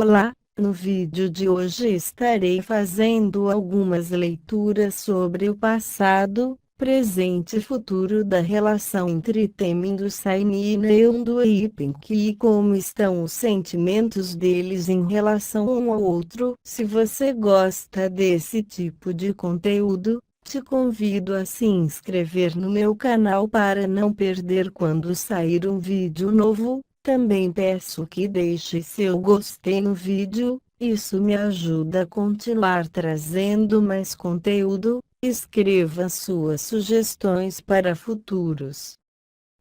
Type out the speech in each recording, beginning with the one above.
Olá, no vídeo de hoje estarei fazendo algumas leituras sobre o passado, presente e futuro da relação entre Temindo Saini e Neundu e Pink e como estão os sentimentos deles em relação um ao outro. Se você gosta desse tipo de conteúdo, te convido a se inscrever no meu canal para não perder quando sair um vídeo novo. Também peço que deixe seu gostei no vídeo, isso me ajuda a continuar trazendo mais conteúdo. Escreva suas sugestões para futuros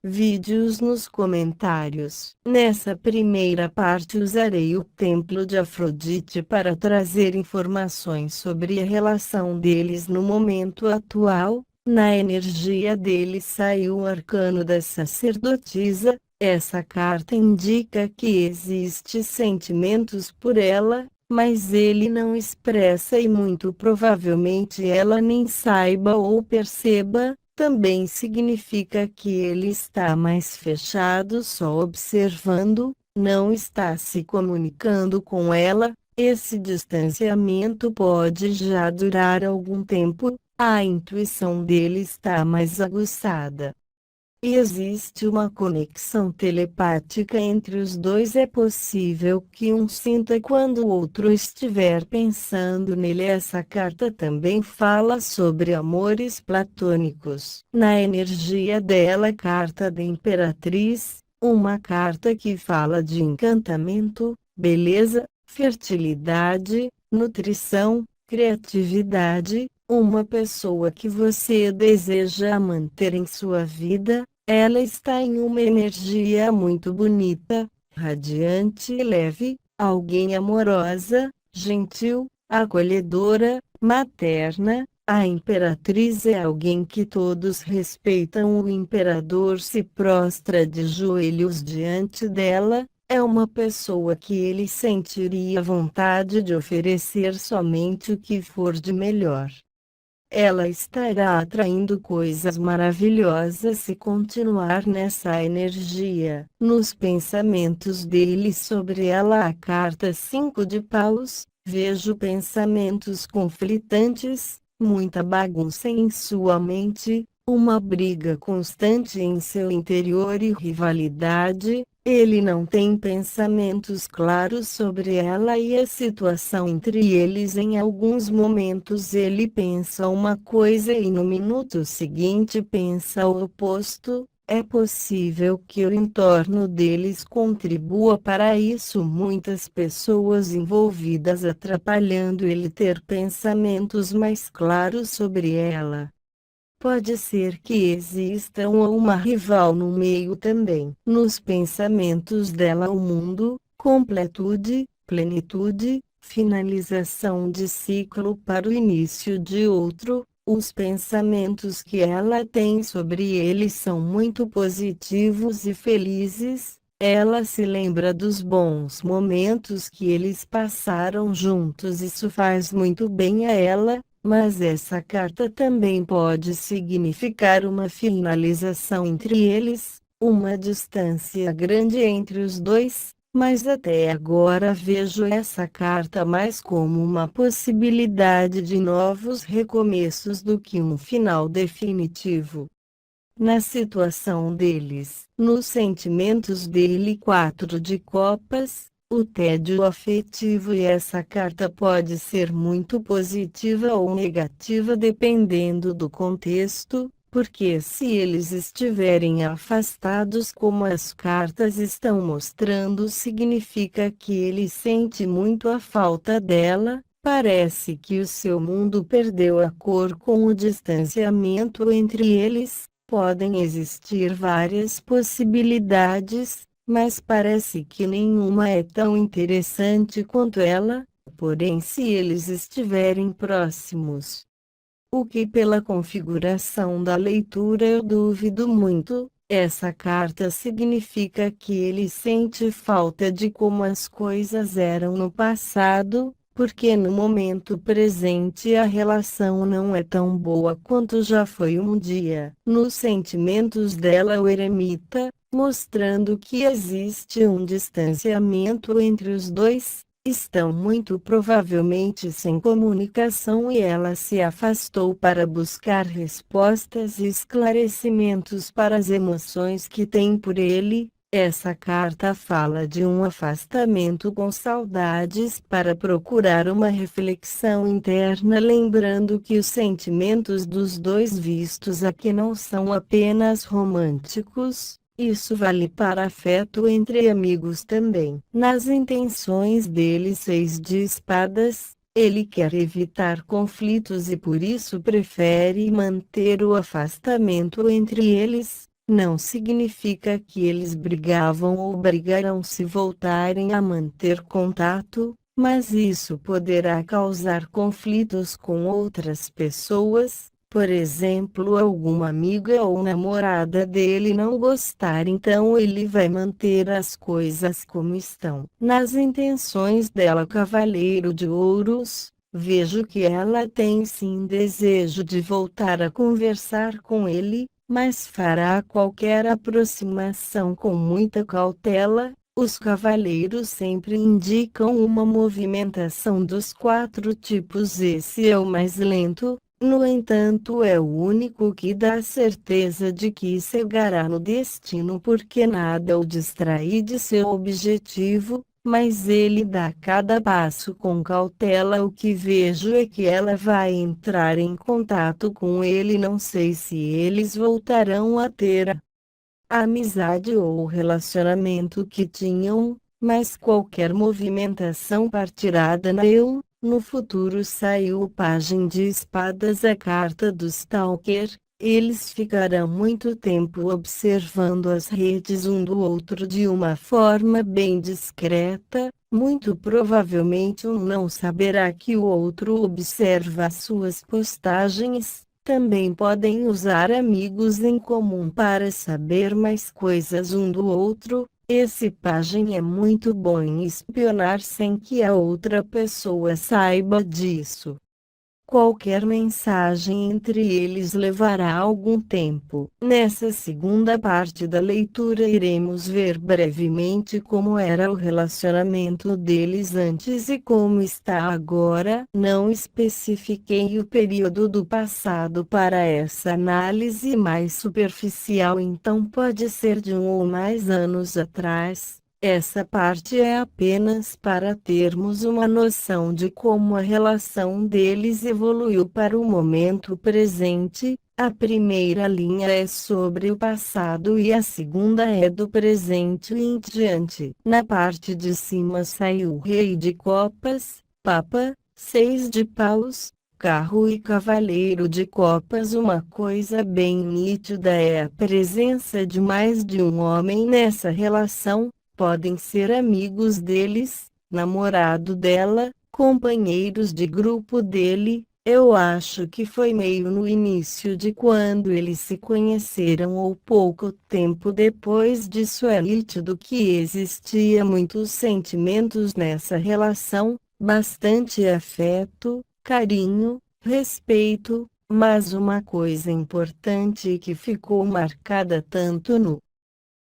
vídeos nos comentários. Nessa primeira parte usarei o templo de Afrodite para trazer informações sobre a relação deles no momento atual. Na energia deles saiu o arcano da sacerdotisa. Essa carta indica que existe sentimentos por ela, mas ele não expressa e muito provavelmente ela nem saiba ou perceba. Também significa que ele está mais fechado só observando, não está se comunicando com ela. Esse distanciamento pode já durar algum tempo, a intuição dele está mais aguçada. E existe uma conexão telepática entre os dois. É possível que um sinta quando o outro estiver pensando nele. Essa carta também fala sobre amores platônicos. Na energia dela, carta da Imperatriz, uma carta que fala de encantamento, beleza, fertilidade, nutrição, criatividade, uma pessoa que você deseja manter em sua vida. Ela está em uma energia muito bonita, radiante e leve, alguém amorosa, gentil, acolhedora, materna. A imperatriz é alguém que todos respeitam. O imperador se prostra de joelhos diante dela. É uma pessoa que ele sentiria vontade de oferecer somente o que for de melhor. Ela estará atraindo coisas maravilhosas se continuar nessa energia. Nos pensamentos dele sobre ela, a carta 5 de paus, vejo pensamentos conflitantes, muita bagunça em sua mente, uma briga constante em seu interior e rivalidade. Ele não tem pensamentos claros sobre ela e a situação entre eles. Em alguns momentos ele pensa uma coisa e no minuto seguinte pensa o oposto. É possível que o entorno deles contribua para isso. Muitas pessoas envolvidas atrapalhando ele ter pensamentos mais claros sobre ela. Pode ser que exista uma rival no meio também. Nos pensamentos dela, o mundo, completude, plenitude, finalização de ciclo para o início de outro. Os pensamentos que ela tem sobre ele são muito positivos e felizes. Ela se lembra dos bons momentos que eles passaram juntos. Isso faz muito bem a ela. Mas essa carta também pode significar uma finalização entre eles, uma distância grande entre os dois, mas até agora vejo essa carta mais como uma possibilidade de novos recomeços do que um final definitivo. Na situação deles, nos sentimentos dele, 4 de copas, o tédio afetivo. E essa carta pode ser muito positiva ou negativa dependendo do contexto, porque se eles estiverem afastados como as cartas estão mostrando, significa que ele sente muito a falta dela. Parece que o seu mundo perdeu a cor com o distanciamento entre eles. Podem existir várias possibilidades, mas parece que nenhuma é tão interessante quanto ela. Porém, se eles estiverem próximos, o que pela configuração da leitura eu duvido muito, essa carta significa que ele sente falta de como as coisas eram no passado, porque no momento presente a relação não é tão boa quanto já foi um dia. Nos sentimentos dela, o eremita, mostrando que existe um distanciamento entre os dois. estão muito provavelmente sem comunicação e ela se afastou para buscar respostas e esclarecimentos para as emoções que tem por ele. Essa carta fala de um afastamento com saudades para procurar uma reflexão interna, lembrando que os sentimentos dos dois vistos aqui não são apenas românticos. Isso vale para afeto entre amigos também. Nas intenções dele, 6 de espadas, ele quer evitar conflitos e por isso prefere manter o afastamento entre eles. Não significa que eles brigavam ou brigarão se voltarem a manter contato, mas isso poderá causar conflitos com outras pessoas. Por exemplo, alguma amiga ou namorada dele não gostar, então ele vai manter as coisas como estão. Nas intenções dela, Cavaleiro de Ouros, vejo que ela tem sim desejo de voltar a conversar com ele, mas fará qualquer aproximação com muita cautela. Os cavaleiros sempre indicam uma movimentação dos 4 tipos, esse é o mais lento. No entanto, é o único que dá certeza de que chegará no destino, porque nada o distrai de seu objetivo, mas ele dá cada passo com cautela. O que vejo é que ela vai entrar em contato com ele. Não sei se eles voltarão a ter a amizade ou o relacionamento que tinham, mas qualquer movimentação partirá da eu. No futuro saiu o Pajem de Espadas, a carta do Stalker. Eles ficarão muito tempo observando as redes um do outro de uma forma bem discreta. Muito provavelmente um não saberá que o outro observa as suas postagens. Também podem usar amigos em comum para saber mais coisas um do outro. Esse pajem é muito bom em espionar sem que a outra pessoa saiba disso. Qualquer mensagem entre eles levará algum tempo. Nessa segunda parte da leitura iremos ver brevemente como era o relacionamento deles antes e como está agora. Não especifiquei o período do passado para essa análise mais superficial, então pode ser de 1 ou mais anos atrás. Essa parte é apenas para termos uma noção de como a relação deles evoluiu para o momento presente. A primeira linha é sobre o passado e a segunda é do presente em diante. Na parte de cima saiu o Rei de Copas, Papa, 6 de Paus, Carro e Cavaleiro de Copas. Uma coisa bem nítida é a presença de mais de um homem nessa relação. Podem ser amigos deles, namorado dela, companheiros de grupo dele. Eu acho que foi meio no início de quando eles se conheceram ou pouco tempo depois disso. É nítido que existia muitos sentimentos nessa relação, bastante afeto, carinho, respeito, mas uma coisa importante que ficou marcada tanto no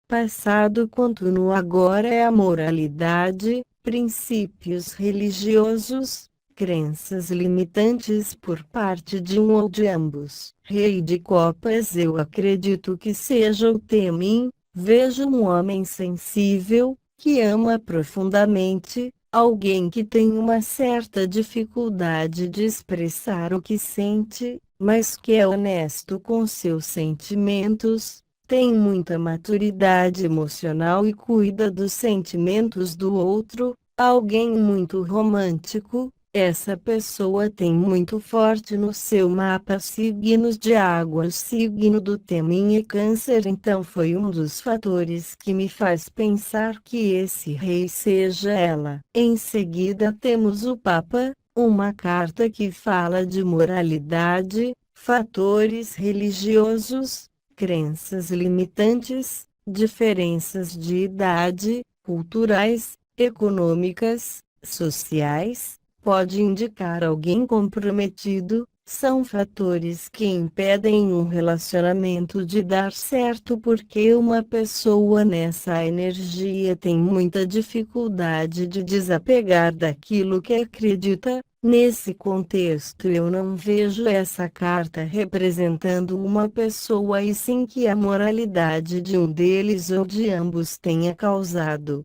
passado quanto no agora é a moralidade, princípios religiosos, crenças limitantes por parte de um ou de ambos. Rei de Copas, eu acredito que seja o Temin. Vejo um homem sensível, que ama profundamente, alguém que tem uma certa dificuldade de expressar o que sente, mas que é honesto com seus sentimentos. Tem muita maturidade emocional e cuida dos sentimentos do outro. Alguém muito romântico. Essa pessoa tem muito forte no seu mapa signos de água. O signo do Temin é Câncer, então foi um dos fatores que me faz pensar que esse rei seja ela. Em seguida temos o Papa, uma carta que fala de moralidade, fatores religiosos, crenças limitantes, diferenças de idade, culturais, econômicas, sociais. Pode indicar alguém comprometido, São fatores que impedem um relacionamento de dar certo porque uma pessoa nessa energia tem muita dificuldade de desapegar daquilo que acredita. Nesse contexto, eu não vejo essa carta representando uma pessoa e sim que a moralidade de um deles ou de ambos tenha causado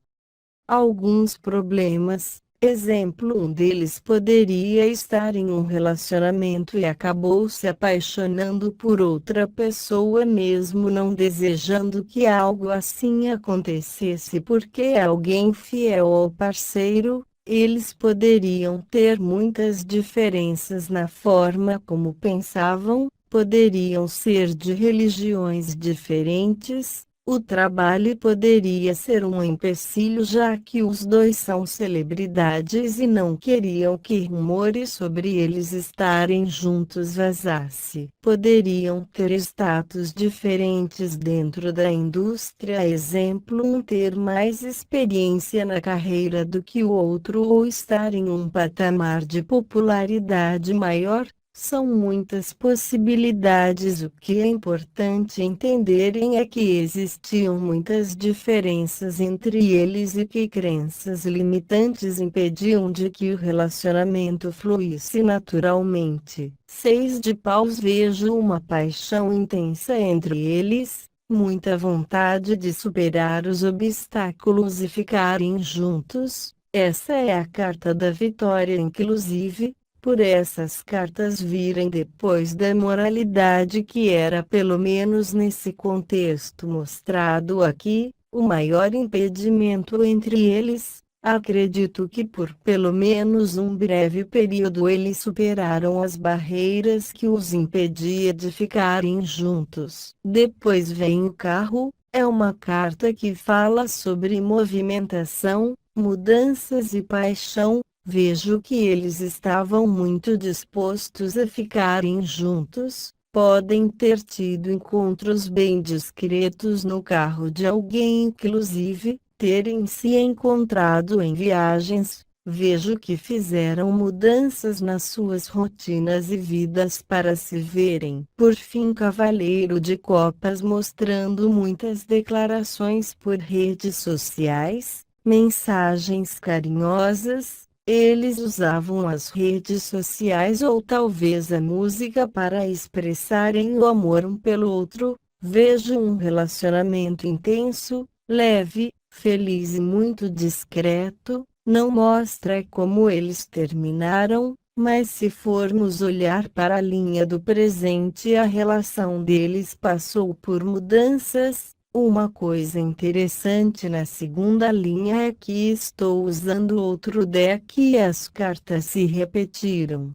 alguns problemas. Exemplo, um deles poderia estar em um relacionamento e acabou se apaixonando por outra pessoa mesmo não desejando que algo assim acontecesse porque é alguém fiel ao parceiro. Eles poderiam ter muitas diferenças na forma como pensavam, poderiam ser de religiões diferentes. O trabalho poderia ser um empecilho já que os dois são celebridades e não queriam que rumores sobre eles estarem juntos vazasse. Poderiam ter status diferentes dentro da indústria, exemplo, um ter mais experiência na carreira do que o outro ou estar em um patamar de popularidade maior. São muitas possibilidades. O que é importante entenderem é que existiam muitas diferenças entre eles e que crenças limitantes impediam de que o relacionamento fluísse naturalmente. 6 de paus. Vejo uma paixão intensa entre eles, muita vontade de superar os obstáculos e ficarem juntos. Essa é a carta da vitória inclusive. Por essas cartas virem depois da moralidade que era pelo menos nesse contexto mostrado aqui, o maior impedimento entre eles. Acredito que por pelo menos um breve período eles superaram as barreiras que os impedia de ficarem juntos. Depois vem o carro, é uma carta que fala sobre movimentação, mudanças e paixão. Vejo que eles estavam muito dispostos a ficarem juntos, podem ter tido encontros bem discretos no carro de alguém, inclusive, terem se encontrado em viagens. Vejo que fizeram mudanças nas suas rotinas e vidas para se verem. Por fim, Cavaleiro de Copas mostrando muitas declarações por redes sociais, mensagens carinhosas. Eles usavam as redes sociais ou talvez a música para expressarem o amor um pelo outro. Vejo um relacionamento intenso, leve, feliz e muito discreto. Não mostra como eles terminaram, mas se formos olhar para a linha do presente, a relação deles passou por mudanças. Uma coisa interessante na segunda linha é que estou usando outro deck e as cartas se repetiram,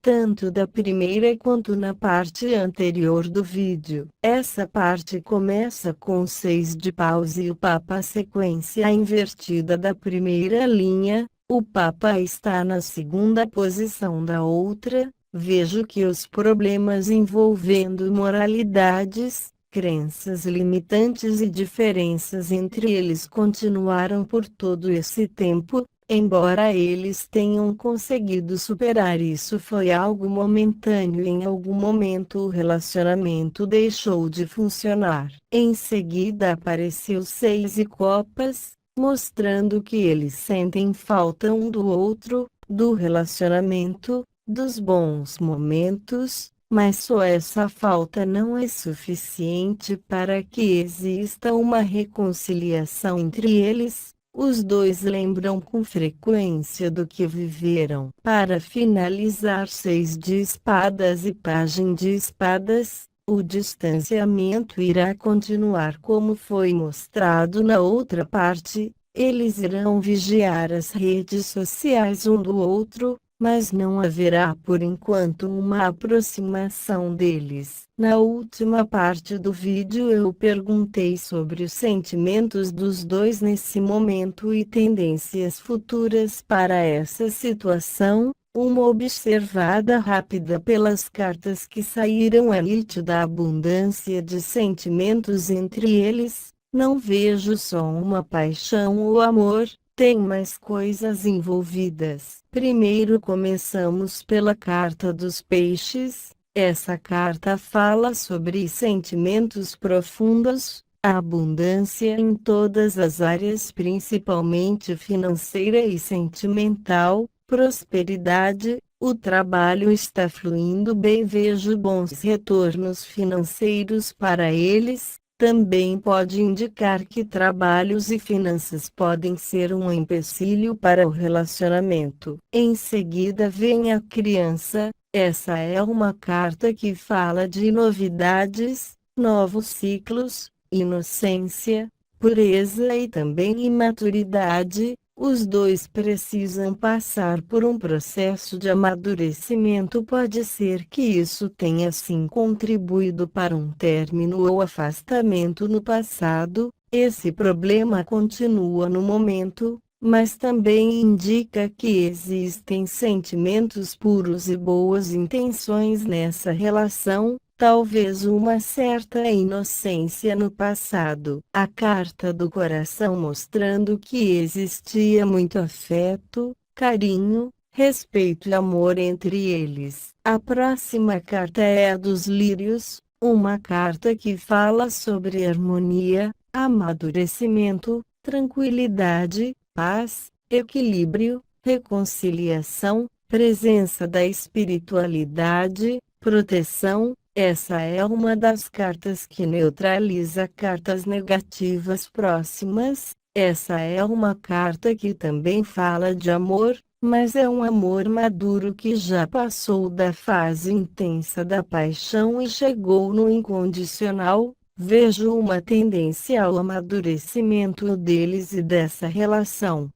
tanto da primeira quanto na parte anterior do vídeo. Essa parte começa com 6 de paus e o Papa, a sequência invertida da primeira linha. O Papa está na segunda posição da outra. Vejo que os problemas envolvendo moralidades, crenças limitantes e diferenças entre eles continuaram por todo esse tempo. Embora eles tenham conseguido superar isso, foi algo momentâneo e em algum momento o relacionamento deixou de funcionar. Em seguida apareceu 6 de copas, mostrando que eles sentem falta um do outro, do relacionamento, dos bons momentos. Mas só essa falta não é suficiente para que exista uma reconciliação entre eles. Os dois lembram com frequência do que viveram. Para finalizar, 6 de espadas e pajem de espadas, o distanciamento irá continuar como foi mostrado na outra parte. Eles irão vigiar as redes sociais um do outro, mas não haverá por enquanto uma aproximação deles. Na última parte do vídeo eu perguntei sobre os sentimentos dos dois nesse momento e tendências futuras para essa situação. Uma observada rápida pelas cartas que saíram é nítida a abundância de sentimentos entre eles. Não vejo só uma paixão ou amor, tem mais coisas envolvidas. Primeiro começamos pela carta dos peixes. Essa carta fala sobre sentimentos profundos, a abundância em todas as áreas, principalmente financeira e sentimental, prosperidade. O trabalho está fluindo bem, vejo bons retornos financeiros para eles. Também pode indicar que trabalhos e finanças podem ser um empecilho para o relacionamento. Em seguida vem a criança. Essa é uma carta que fala de novidades, novos ciclos, inocência, pureza e também imaturidade. Os dois precisam passar por um processo de amadurecimento. Pode ser que isso tenha sim contribuído para um término ou afastamento no passado. Esse problema continua no momento, mas também indica que existem sentimentos puros e boas intenções nessa relação. Talvez uma certa inocência no passado. A carta do coração mostrando que existia muito afeto, carinho, respeito e amor entre eles. A próxima carta é a dos lírios, uma carta que fala sobre harmonia, amadurecimento, tranquilidade, paz, equilíbrio, reconciliação, presença da espiritualidade, proteção. Essa é uma das cartas que neutraliza cartas negativas próximas. Essa é uma carta que também fala de amor, mas é um amor maduro que já passou da fase intensa da paixão e chegou no incondicional. Vejo uma tendência ao amadurecimento deles e dessa relação.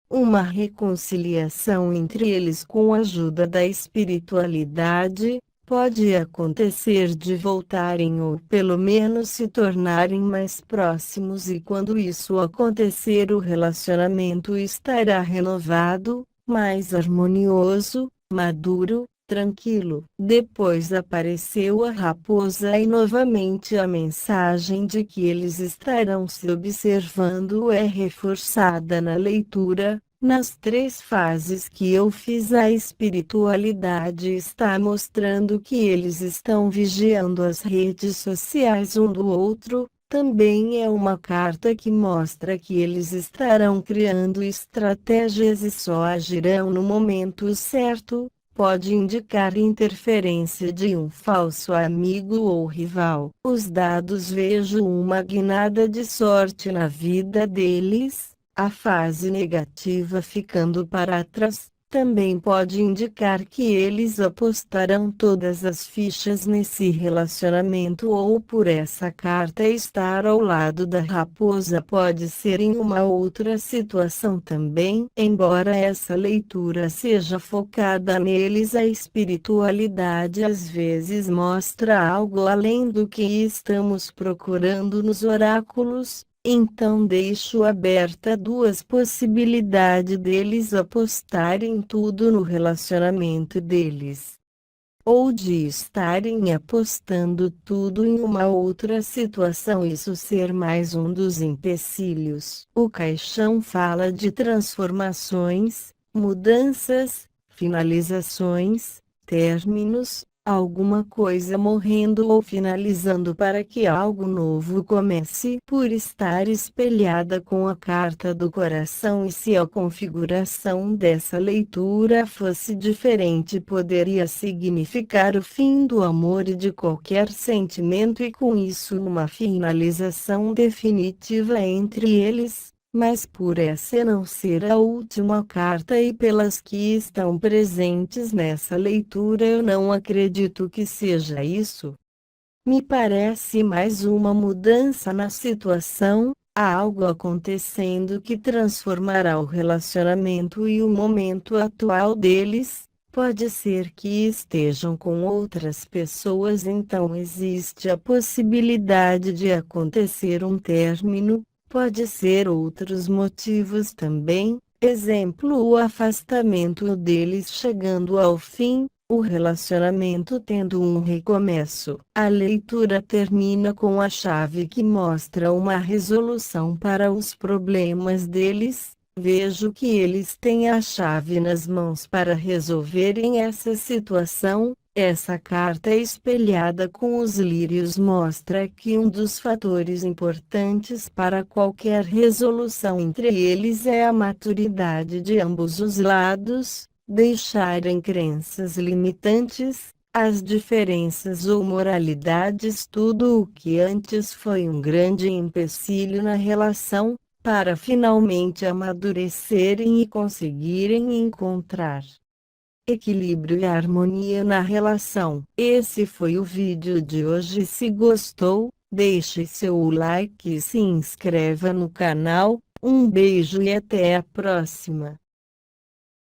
Uma reconciliação entre eles com a ajuda da espiritualidade. Pode acontecer de voltarem ou pelo menos se tornarem mais próximos, e quando isso acontecer o relacionamento estará renovado, mais harmonioso, maduro, tranquilo. Depois apareceu a raposa e novamente a mensagem de que eles estarão se observando é reforçada na leitura. Nas 3 fases que eu fiz, a espiritualidade está mostrando que eles estão vigiando as redes sociais um do outro. Também é uma carta que mostra que eles estarão criando estratégias e só agirão no momento certo. Pode indicar interferência de um falso amigo ou rival. Os dados: vejo uma guinada de sorte na vida deles. A fase negativa ficando para trás. Também pode indicar que eles apostarão todas as fichas nesse relacionamento, ou por essa carta estar ao lado da raposa pode ser em uma outra situação também. Embora essa leitura seja focada neles, a espiritualidade às vezes mostra algo além do que estamos procurando nos oráculos. Então deixo aberta 2 possibilidades deles apostarem tudo no relacionamento deles, ou de estarem apostando tudo em uma outra situação, isso ser mais um dos empecilhos. O caixão fala de transformações, mudanças, finalizações, términos, alguma coisa morrendo ou finalizando para que algo novo comece. Por estar espelhada com a carta do coração, e se a configuração dessa leitura fosse diferente, poderia significar o fim do amor e de qualquer sentimento, e com isso uma finalização definitiva entre eles. Mas por essa não ser a última carta e pelas que estão presentes nessa leitura, eu não acredito que seja isso. Me parece mais uma mudança na situação, há algo acontecendo que transformará o relacionamento e o momento atual deles. Pode ser que estejam com outras pessoas, então existe a possibilidade de acontecer um término. Pode ser outros motivos também, exemplo, o afastamento deles chegando ao fim, o relacionamento tendo um recomeço. A leitura termina com a chave que mostra uma resolução para os problemas deles. Vejo que eles têm a chave nas mãos para resolverem essa situação. Essa carta espelhada com os lírios mostra que um dos fatores importantes para qualquer resolução entre eles é a maturidade de ambos os lados, deixarem crenças limitantes, as diferenças ou moralidades, tudo o que antes foi um grande empecilho na relação, para finalmente amadurecerem e conseguirem encontrar equilíbrio e harmonia na relação. Esse foi o vídeo de hoje. Se gostou, deixe seu like e se inscreva no canal. Um beijo e até a próxima.